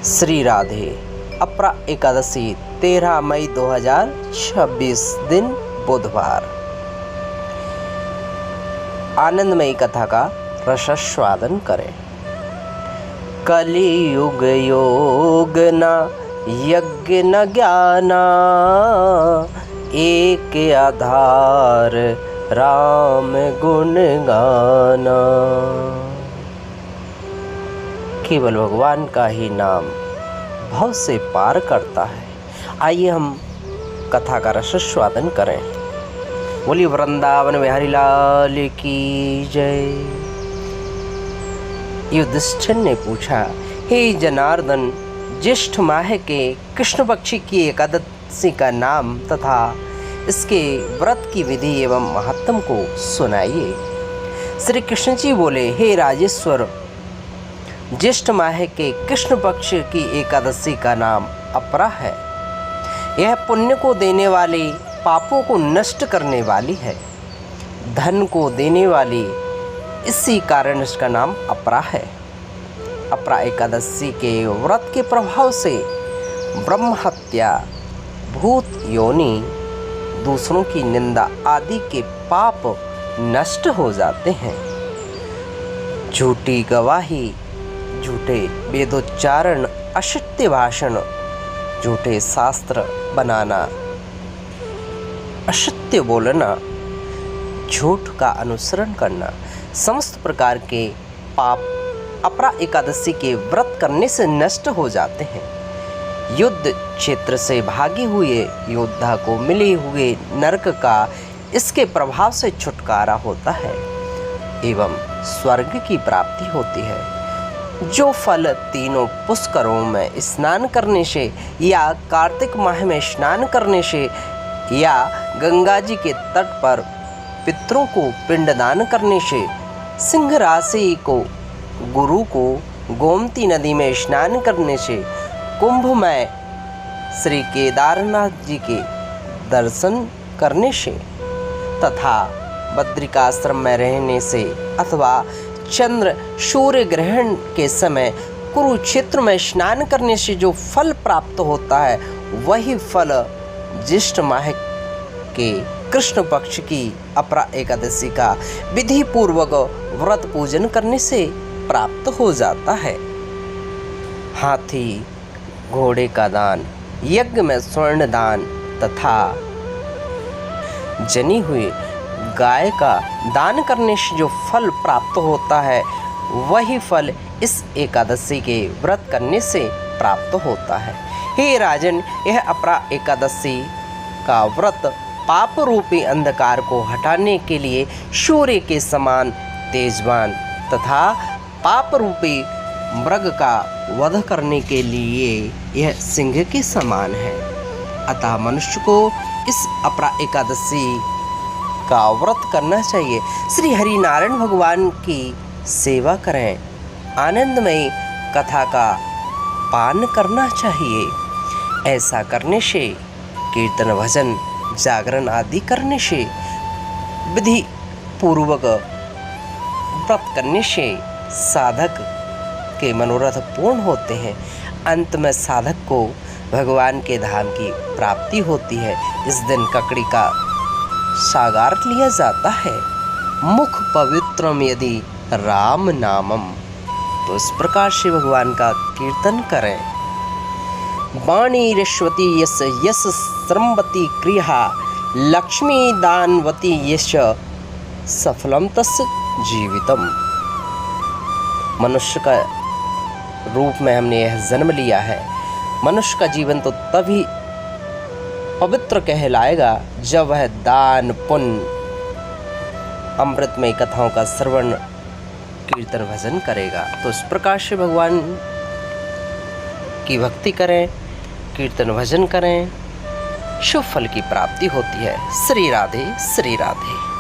श्री राधे। अपरा एकादशी 13 मई 2026 दिन बुधवार। आनंदमयी कथा का रसास्वादन करें। कलियुग योग न यज्ञ न ज्ञाना, एक आधार राम गुण गाना। केवल भगवान का ही नाम भव से पार करता है। आइए हम कथा का रसास्वादन करें। बोलिए वृंदावन बिहारी लाल की जय। युधिष्ठिर ने पूछा, हे जनार्दन, ज्येष्ठ माह के कृष्ण पक्षी की एकादशी का नाम तथा इसके व्रत की विधि एवं महात्म को सुनाइए। श्री कृष्ण जी बोले, हे राजेश्वर, ज्येष्ठ माह के कृष्ण पक्ष की एकादशी का नाम अपरा है। यह पुण्य को देने वाली, पापों को नष्ट करने वाली है, धन को देने वाली, इसी कारण इसका नाम अपरा है। अपरा एकादशी के व्रत के प्रभाव से ब्रह्म हत्या, भूत योनि, दूसरों की निंदा आदि के पाप नष्ट हो जाते हैं। झूठी गवाही, झूठे वेदोच्चारण, असत्य भाषण, झूठे शास्त्र बनाना, असत्य बोलना, झूठ का अनुसरण करना, समस्त प्रकार के पाप अपरा एकादशी के व्रत करने से नष्ट हो जाते हैं। युद्ध क्षेत्र से भागे हुए योद्धा को मिले हुए नरक का इसके प्रभाव से छुटकारा होता है एवं स्वर्ग की प्राप्ति होती है। जो फल तीनों पुष्करों में स्नान करने से या कार्तिक माह में स्नान करने से या गंगा जी के तट पर पितरों को पिंडदान करने से, सिंह राशि को गुरु को गोमती नदी में स्नान करने से, कुंभ में श्री केदारनाथ जी के दर्शन करने से तथा बद्रिकाश्रम में रहने से अथवा चंद्र सूर्य ग्रहण के समय कुरुक्षेत्र में स्नान करने से जो फल प्राप्त होता है, वही फल ज्येष्ठ माह के कृष्ण पक्ष की अपरा एकादशी का विधि पूर्वक व्रत पूजन करने से प्राप्त हो जाता है। हाथी घोड़े का दान, यज्ञ में स्वर्ण दान तथा जनी हुई गाय का दान करने से जो फल प्राप्त होता है, वही फल इस एकादशी के व्रत करने से प्राप्त होता है। हे राजन, यह अपरा एकादशी का व्रत पाप रूपी अंधकार को हटाने के लिए सूर्य के समान तेजवान तथा पाप रूपी मृग का वध करने के लिए यह सिंह के समान है। अतः मनुष्य को इस अपरा एकादशी का व्रत करना चाहिए। श्री हरि नारायण भगवान की सेवा करें, आनंदमयी कथा का पान करना चाहिए। ऐसा करने से, कीर्तन भजन जागरण आदि करने से, विधि पूर्वक व्रत करने से साधक के मनोरथ पूर्ण होते हैं। अंत में साधक को भगवान के धाम की प्राप्ति होती है। इस दिन ककड़ी का सागार लिया जाता है। मुख पवित्रम यदि राम नामम, तो इस प्रकार से भगवान का कीर्तन करें। वाणी रश्वती यस यस श्रमवती क्रिया, लक्ष्मी दानवती यश सफलम तस् जीवितम। मनुष्य का रूप में हमने यह जन्म लिया है। मनुष्य का जीवन तो तभी पवित्र कहलाएगा जब वह दान, पुण्य, अमृतमय कथाओं का श्रवण, कीर्तन भजन करेगा। तो इस प्रकार से भगवान की भक्ति करें, कीर्तन भजन करें, शुभ फल की प्राप्ति होती है। श्री राधे, श्री राधे।